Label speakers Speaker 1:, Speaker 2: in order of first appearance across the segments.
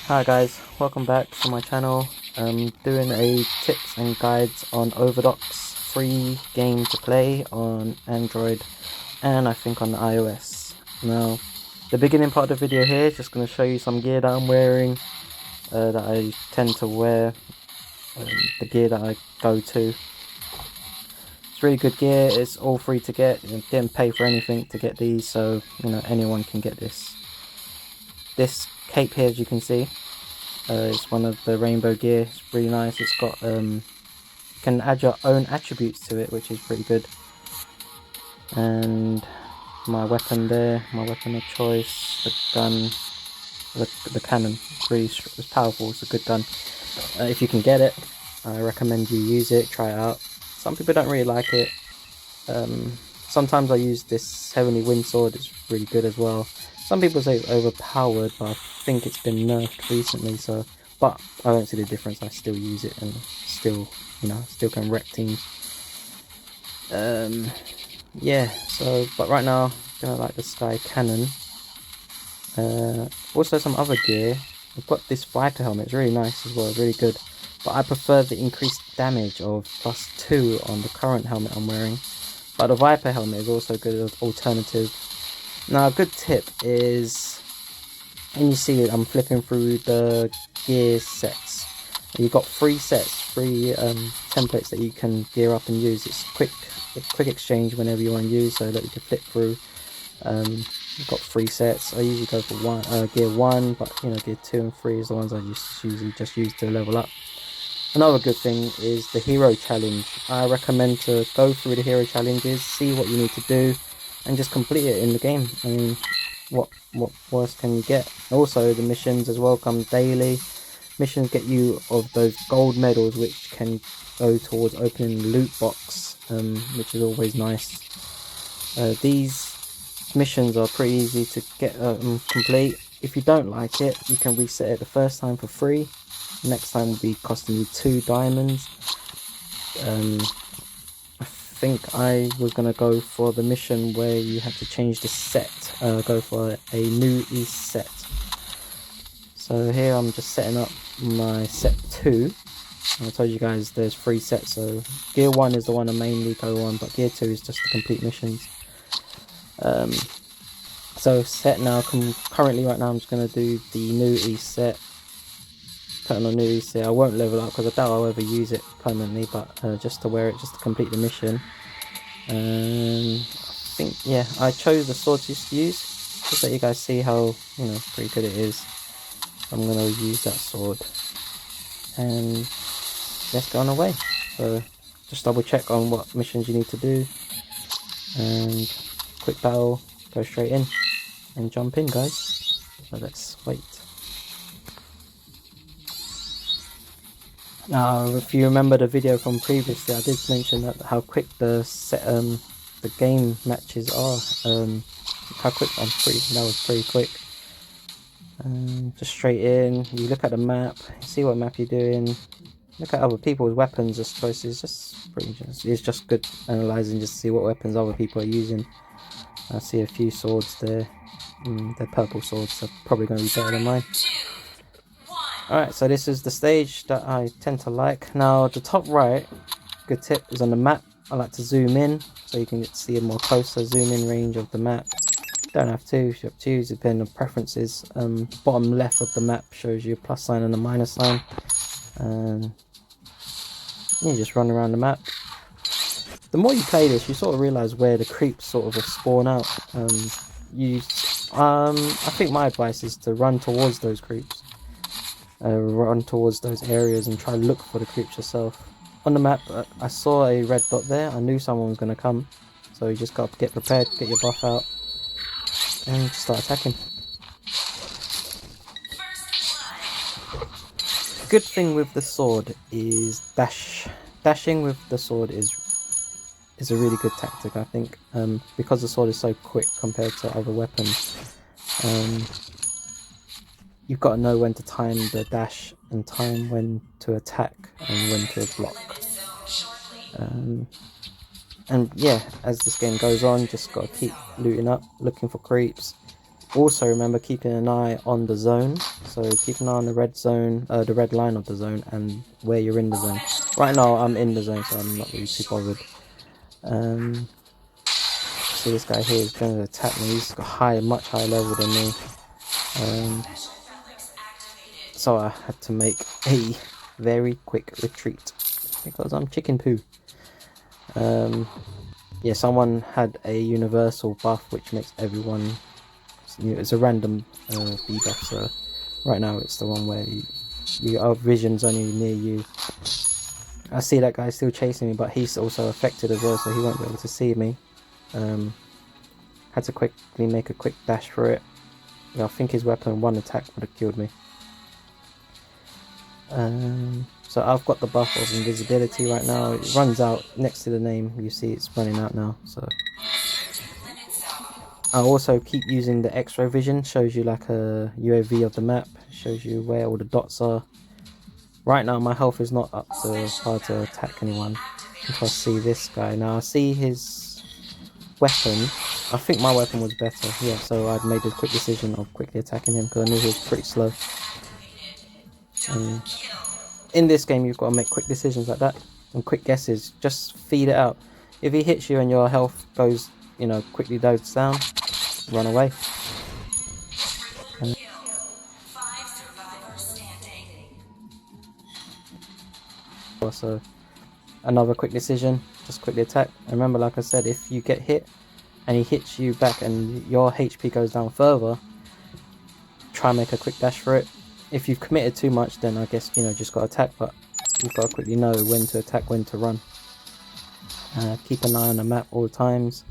Speaker 1: Hi guys, welcome back to my channel. I'm doing a tips and guides on OVERDOX, free game to play on Android and I think on iOS. Now, the beginning part of the video here is just going to show you some gear that I'm wearing, that I tend to wear, the gear that I go to. It's really good gear, it's all free to get, you didn't pay for anything to get these, so you know anyone can get this. This cape here, as you can see, it's one of the rainbow gear. It's really nice. It's got you can add your own attributes to it, which is pretty good. And my weapon there, my weapon of choice, the gun, the cannon. It's powerful. It's a good gun. If you can get it, I recommend you use it. Try it out. Some people don't really like it. Sometimes I use this Heavenly Wind Sword. It's really good as well. Some people say it's overpowered, but I think it's been nerfed recently, so, but I don't see the difference. I still use it and still, you know, still can wreck teams. Yeah, so, but right now, I'm gonna like the Sky Cannon. Also some other gear. I've got this Viper helmet, it's really nice as well, it's really good. But I prefer the increased damage of +2 on the current helmet I'm wearing. But the Viper helmet is also good as an alternative. Now, a good tip is, and you see it, I'm flipping through the gear sets. You've got 3 sets, 3 templates that you can gear up and use. It's quick exchange whenever you want to use, so that you can flip through. You've got 3 sets. I usually go for gear 1, but you know, gear 2 and 3 is the ones I usually just use to level up. Another good thing is the hero challenge. I recommend to go through the hero challenges, see what you need to do, and just complete it in the game. I mean, what worse can you get? Also, the missions as well come daily. Missions get you of those gold medals, which can go towards opening the loot box, which is always nice. These missions are pretty easy to get complete. If you don't like it, you can reset it the first time for free. Next time will be costing you 2 diamonds. I think I was going to go for the mission where you have to change the set, go for a new East set. So here I'm just setting up my set 2. I told you guys there's 3 sets, so gear 1 is the one I mainly go on, but gear 2 is just the complete missions. So set now, currently right now I'm just going to do the new East set. Put on a new East set. I won't level up because I doubt I'll ever use it permanently, but just to wear it, just to complete the mission. I think, yeah, I chose the sword to use, just so you guys see how, you know, pretty good it is. I'm going to use that sword, and let's go on our way. So just double check on what missions you need to do, and quick battle, go straight in and jump in, guys. So let's wait. Now, if you remember the video from previously, I did mention that how quick the game matches are. How quick that was pretty quick. Just straight in. You look at the map, see what map you're doing. Look at other people's weapons. Choices. It's just good analyzing, just to see what weapons other people are using. I see a few swords there. They're purple swords, so probably going to be better than mine. Alright, so this is the stage that I tend to like. Now, the top right, good tip, is on the map. I like to zoom in, so you can see a more closer zoom in range of the map. Don't have to, if you have to, depending on preferences. Bottom left of the map shows you a plus sign and a minus sign. You just run around the map. The more you play this, you sort of realise where the creeps sort of spawn out. I think my advice is to run towards those creeps. Run towards those areas and try to look for the creeps yourself. On the map, I saw a red dot there. I knew someone was going to come, so you just got to get prepared, get your buff out, and start attacking. Good thing with the sword is dashing with the sword is a really good tactic, I think, because the sword is so quick compared to other weapons. You've got to know when to time the dash and time when to attack and when to block. And yeah, as this game goes on, just got to keep looting up, looking for creeps. Also remember keeping an eye on the zone. So keep an eye on the red zone, the red line of the zone, and where you're in the zone. Right now I'm in the zone, so I'm not really too bothered. See, this guy here is going to attack me. He's got much higher level than me. So I had to make a very quick retreat because I'm chicken poo. Yeah, someone had a universal buff which makes everyone. It's a random debuff, so right now it's the one where your vision's only near you. I see that guy still chasing me, but he's also affected as well, so he won't be able to see me. Had to quickly make a quick dash for it. Yeah, I think his weapon, one attack would have killed me. So I've got the buff of invisibility right now. It runs out next to the name. You see it's running out now. So I also keep using the X-ray vision. Shows you like a UAV of the map. Shows you where all the dots are. Right now my health is not up to hard to attack anyone. If I see this guy now, I see his weapon. I think my weapon was better. Yeah, so I'd made a quick decision of quickly attacking him because I knew he was pretty slow. In this game you've got to make quick decisions like that and quick guesses. Just feed it out. If he hits you and your health goes, you know, quickly goes down, run away. Also, another quick decision, just quickly attack. And remember, like I said, if you get hit and he hits you back and your HP goes down further, try and make a quick dash for it. If you've committed too much, then I guess, you know, just got to attack, but you've got to quickly know when to attack, when to run. Keep an eye on the map all the times.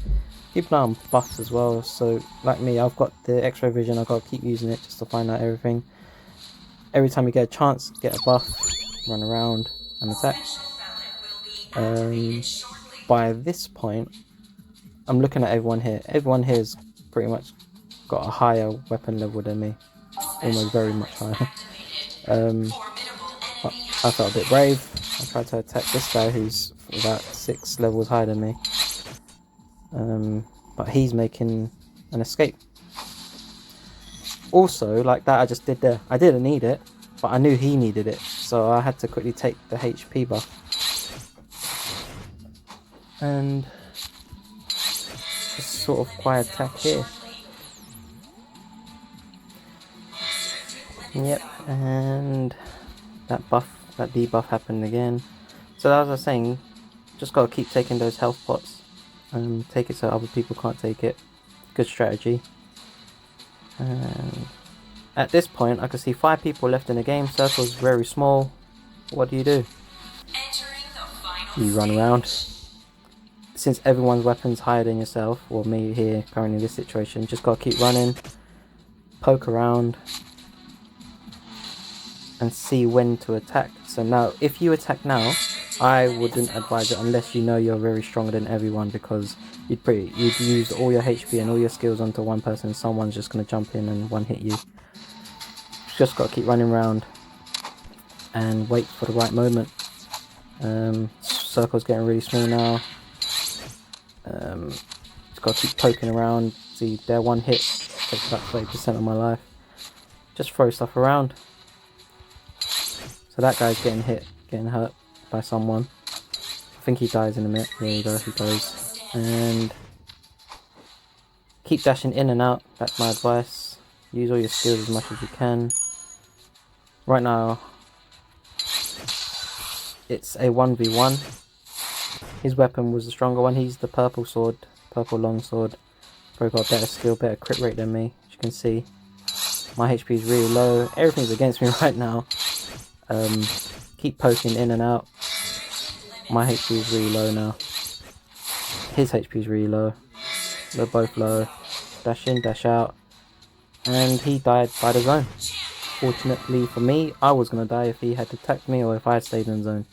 Speaker 1: Keep an eye on buffs as well. So like me, I've got the X-ray vision. I've got to keep using it just to find out everything. Every time you get a chance, get a buff, run around and attack. By this point, I'm looking at everyone here. Everyone here has pretty much got a higher weapon level than me. Almost very much higher. I felt a bit brave. I tried to attack this guy who's about 6 levels higher than me. But he's making an escape. Also, like that I just did there, I didn't need it, but I knew he needed it, so I had to quickly take the HP buff. And just sort of quiet attack here. Yep, and that debuff happened again. So as I was saying, just gotta keep taking those health pots and take it so other people can't take it. Good strategy. And at this point I can see 5 people left in the game. Circle's very small. What do? You run around. Since everyone's weapon's higher than yourself, or me here currently in this situation, just gotta keep running, poke around and see when to attack. So now if you attack now, I wouldn't advise it unless you know you're very stronger than everyone, because you'd use all your HP and all your skills onto one person. Someone's just going to jump in and one hit you. Just got to keep running around and wait for the right moment. Circle's getting really small now. Just got to keep poking around. See, their one hit takes about 30% of my life. Just throw stuff around. So that guy's getting hurt by someone. I think he dies in a minute. There you go, he goes. And keep dashing in and out, that's my advice. Use all your skills as much as you can. Right now, it's a 1v1. His weapon was the stronger one. He's the purple long sword. Probably got a better skill, better crit rate than me, as you can see. My HP is really low. Everything's against me right now. Keep poking in and out. My HP is really low now. His HP is really low. They're both low. Dash in, dash out. And he died by the zone. Fortunately for me, I was going to die if he had attacked me or if I had stayed in the zone.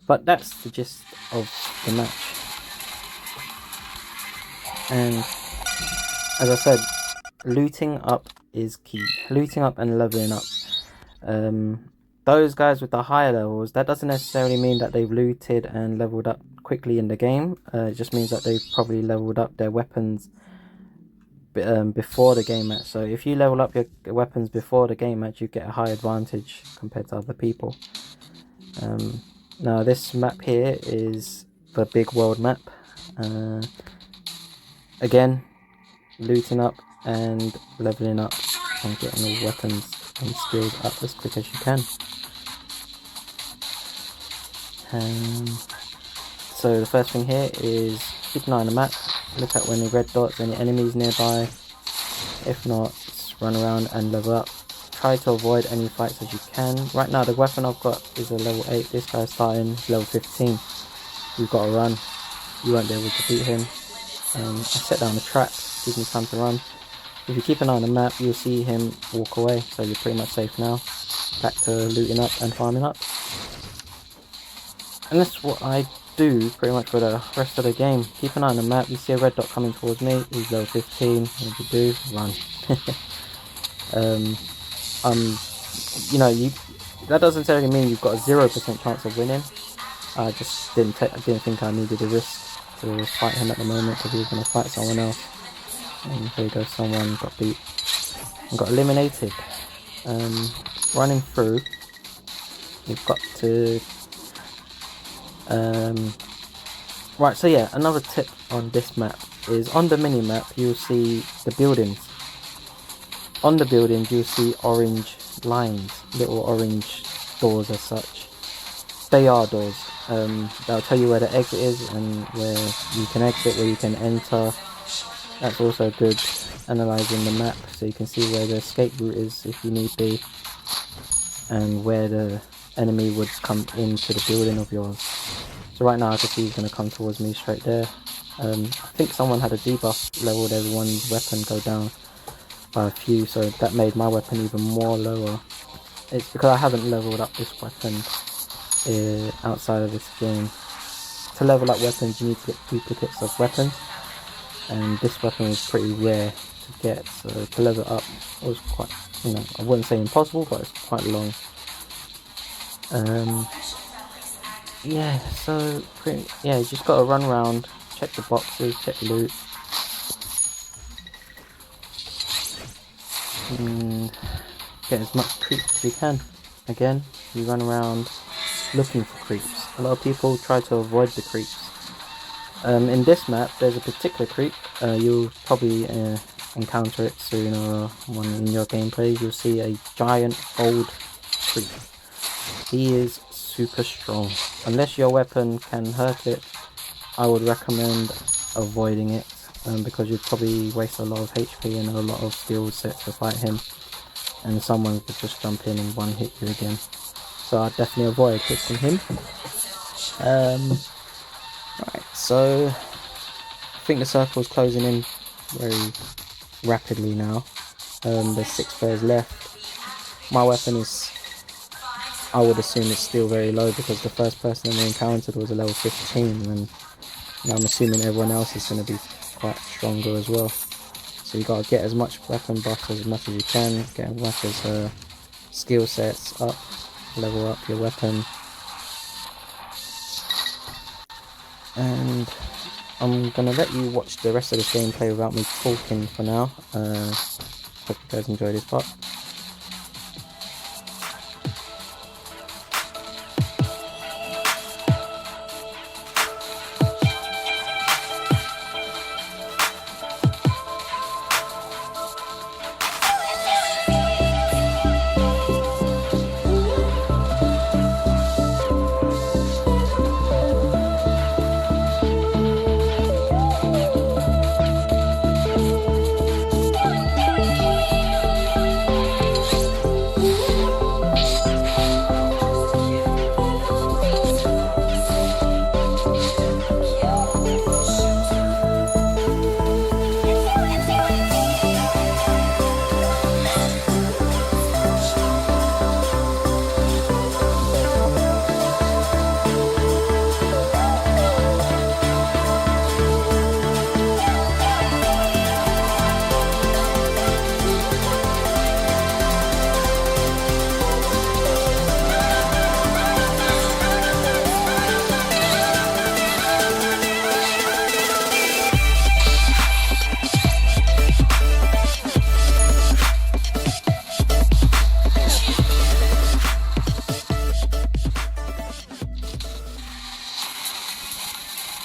Speaker 1: But that's the gist of the match. And as I said, looting up is key. Looting up and leveling up. Those guys with the higher levels, that doesn't necessarily mean that they've looted and leveled up quickly in the game. It just means that they've probably leveled up their weapons before the game match. So if you level up your weapons before the game match, you get a high advantage compared to other people. Now this map here is the big world map. Again, looting up and leveling up and getting all weapons and skills up as quick as you can. So the first thing here is keep an eye on the map, look at any red dots, any enemies nearby. If not, just run around and level up. Try to avoid any fights as you can. Right now the weapon I've got is a level 8, this guy's starting level 15. You've got to run, you won't be able to beat him. I set down the trap, gives me time to run. If you keep an eye on the map, you'll see him walk away, so you're pretty much safe now. Back to looting up and farming up. And that's what I do pretty much for the rest of the game. Keep an eye on the map, you see a red dot coming towards me, he's level 15, what do you do? Run. You know, that doesn't necessarily mean you've got a 0% chance of winning. I just didn't think I needed a risk to fight him at the moment, because he was going to fight someone else. And here goes someone, got beat and got eliminated. Running through, you've got to right, so yeah, another tip on this map is on the mini map you'll see the buildings. On the buildings you'll see orange lines, little orange doors as such. They are doors. They'll tell you where the exit is and where you can exit, where you can enter. That's also good, analysing the map so you can see where the escape route is if you need be, and where the enemy would come into the building of yours. So right now I can see he's going to come towards me straight there. I think someone had a debuff, leveled everyone's weapon go down by a few, so that made my weapon even more lower. It's because I haven't leveled up this weapon outside of this game. To level up weapons you need to get duplicates of weapons, and this weapon was pretty rare to get, so to level up was quite, you know, I wouldn't say impossible, but it's quite long. Yeah, so you just gotta run around, check the boxes, check loot, and get as much creeps as you can. Again, you run around looking for creeps. A lot of people try to avoid the creeps. In this map there's a particular creep, you'll probably encounter it soon or one in your gameplay. You'll see a giant gold creep. He is super strong. Unless your weapon can hurt it, I would recommend avoiding it, because you'd probably waste a lot of HP and a lot of skill sets to fight him, and someone could just jump in and one hit you again. So I'd definitely avoid hitting him. Right, so I think the circle is closing in very rapidly now. There's 6 players left. My weapon is, I would assume it's still very low, because the first person we encountered was a level 15, and I'm assuming everyone else is going to be quite stronger as well. So you got to get as much weapon buff as much as you can, get as much as skill sets up, level up your weapon. And I'm going to let you watch the rest of this gameplay without me talking for now. Hope you guys enjoy this part.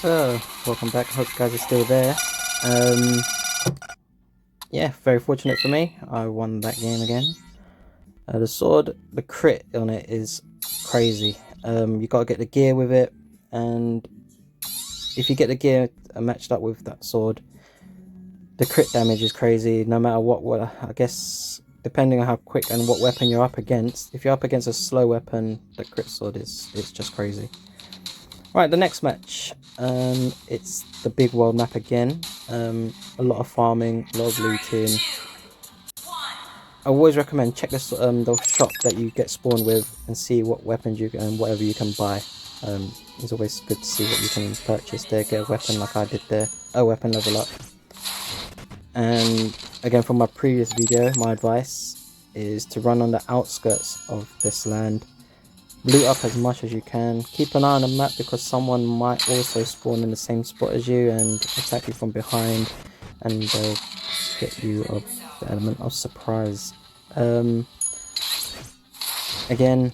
Speaker 1: So, welcome back. Hope you guys are still there. Yeah, very fortunate for me. I won that game again. The sword, the crit on it is crazy. You gotta get the gear with it, and if you get the gear matched up with that sword, the crit damage is crazy. No matter what, I guess depending on how quick and what weapon you're up against. If you're up against a slow weapon, the crit sword it's just crazy. Right, the next match, it's the big world map again. A lot of farming, a lot of looting. I always recommend check the shop that you get spawned with and see what weapons you can, whatever you can buy. It's always good to see what you can purchase there, get a weapon like I did there, a weapon level up. And again, from my previous video, my advice is to run on the outskirts of this land. Loot up as much as you can. Keep an eye on the map because someone might also spawn in the same spot as you and attack you from behind, and they'll get you of the element of surprise. Again,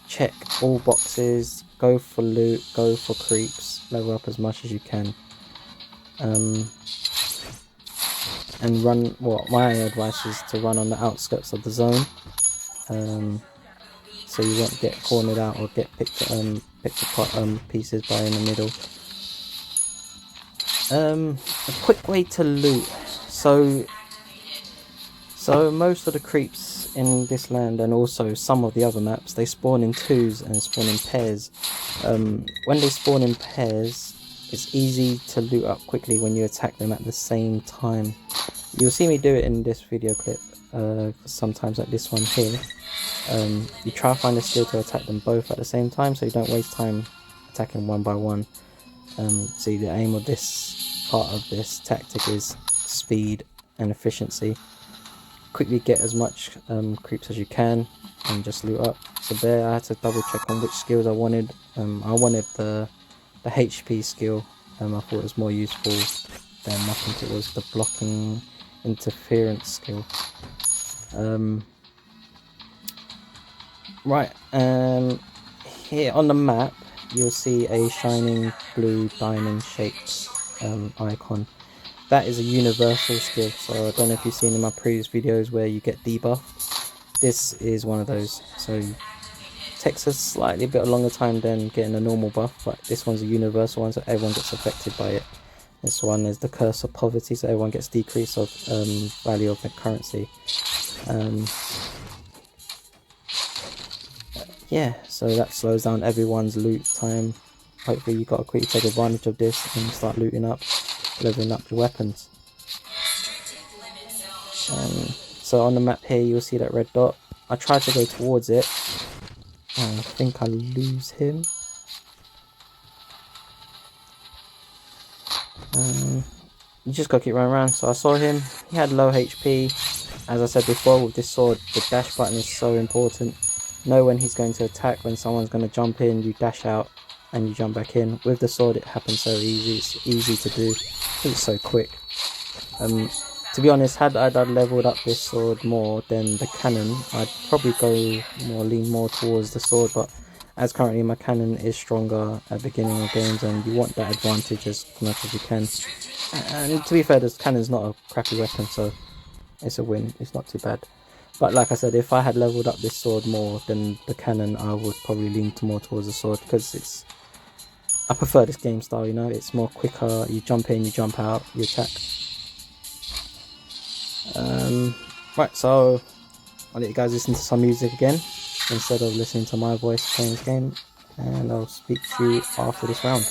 Speaker 1: check all boxes, go for loot, go for creeps, level up as much as you can. And run, well, my advice is to run on the outskirts of the zone. So you won't get cornered out or get picked apart pieces by in the middle. A quick way to loot. So most of the creeps in this land, and also some of the other maps, they spawn in twos and spawn in pairs. When they spawn in pairs, it's easy to loot up quickly when you attack them at the same time. You'll see me do it in this video clip. Sometimes like this one here. You try to find a skill to attack them both at the same time, so you don't waste time attacking one by one. See, the aim of this part of this tactic is speed and efficiency. Quickly get as much creeps as you can and just loot up. So there, I had to double check on which skills I wanted. I wanted the HP skill. I thought it was more useful than I think it was the blocking interference skill. Right, here on the map you'll see a shining blue diamond shaped icon. That is a universal skill, so I don't know if you've seen in my previous videos where you get debuffed. This is one of those, so it takes a slightly bit longer time than getting a normal buff, but this one's a universal one, so everyone gets affected by it. This one is the curse of poverty, so everyone gets decrease of value of the currency. Yeah, so that slows down everyone's loot time. Hopefully you got to quickly take advantage of this and start looting up, leveling up your weapons. So on the map here you'll see that red dot. I tried to go towards it. I think I lose him. You just gotta keep running around. So I saw him, he had low HP. As I said before, with this sword, the dash button is so important. Know when he's going to attack, when someone's going to jump in, you dash out and you jump back in. With the sword it happens so easy, it's easy to do, it's so quick. To be honest, had I leveled up this sword more than the cannon, I'd probably lean more towards the sword, but as currently my cannon is stronger at the beginning of games and you want that advantage as much as you can. And to be fair, this cannon's not a crappy weapon, so it's a win, it's not too bad. But like I said, if I had leveled up this sword more than the cannon, I would probably lean more towards the sword, because I prefer this game style, you know, it's more quicker, you jump in, you jump out, you attack. Right, so I'll let you guys listen to some music again, instead of listening to my voice playing this game, and I'll speak to you after this round.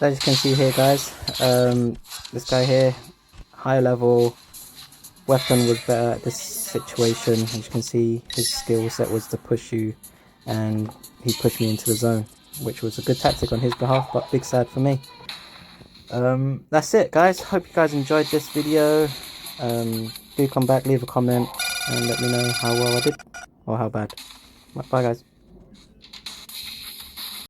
Speaker 1: as you can see here, guys, this guy here, high level, weapon was better at this situation. As you can see, his skill set was to push you, and he pushed me into the zone, which was a good tactic on his behalf, but big sad for me. That's it, guys. Hope you guys enjoyed this video. Do come back, leave a comment, and let me know how well I did, or how bad. Bye, guys.